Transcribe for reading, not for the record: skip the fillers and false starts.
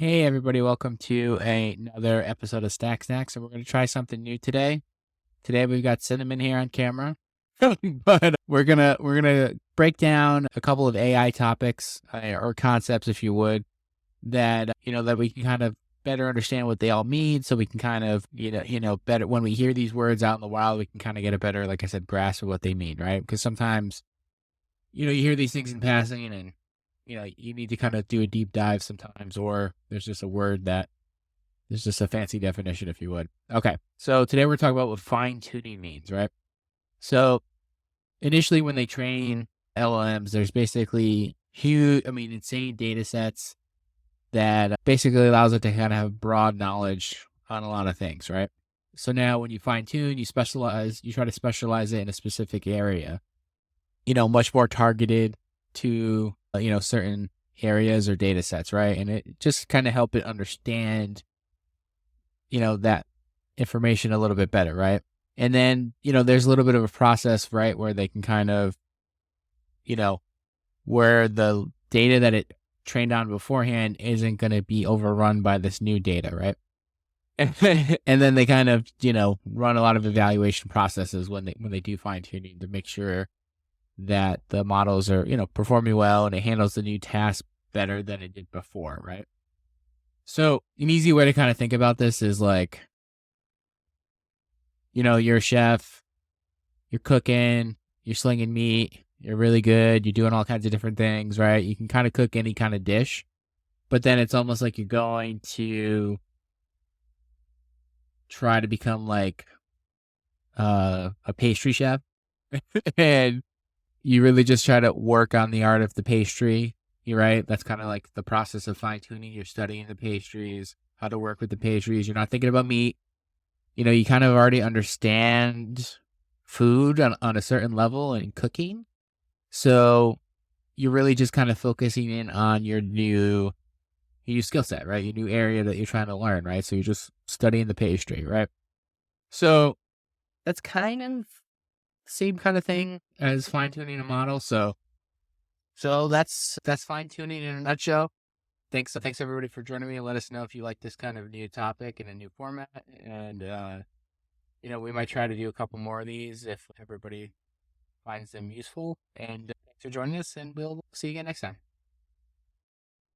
Hey everybody, welcome to another episode of Stack Snacks, and we're going to try something new today. Today we've got Cinnamon here on camera, but we're gonna break down a couple of AI topics or concepts, if you would, that that we can kind of better understand what they all mean, so we can kind of better when we hear these words out in the wild, we can kind of get a better, like I said, grasp of what they mean, right? Because sometimes you hear these things in passing and you need to kind of do a deep dive sometimes, or there's just a word that there's just a fancy definition, if you would. Okay. So today we're talking about what fine tuning means, right? So initially when they train LLMs, there's basically insane data sets that basically allows it to kind of have broad knowledge on a lot of things, right? So now when you fine tune, you try to specialize it in a specific area, much more targeted to, certain areas or data sets, right? And it just kind of help it understand, that information a little bit better, right? And then, there's a little bit of a process, right, where they can kind of, where the data that it trained on beforehand isn't going to be overrun by this new data, right? And then they kind of, run a lot of evaluation processes when they do fine tuning to make sure that the models are, performing well and it handles the new task better than it did before, right? So an easy way to kind of think about this is like, you're a chef, you're cooking, you're slinging meat, you're really good, you're doing all kinds of different things, right? You can kind of cook any kind of dish, but then it's almost like you're going to try to become like a pastry chef. And you really just try to work on the art of the pastry. You're right. That's kind of like the process of fine tuning. You're studying the pastries, how to work with the pastries. You're not thinking about meat. You kind of already understand food on a certain level and cooking. So you're really just kind of focusing in on your new skill set, right? Your new area that you're trying to learn, right? So you're just studying the pastry, right? So that's kind of same kind of thing as fine tuning a model. So that's fine tuning in a nutshell. Thanks everybody for joining me, and let us know if you like this kind of new topic and a new format. And we might try to do a couple more of these if everybody finds them useful. And thanks for joining us, and we'll see you again next time.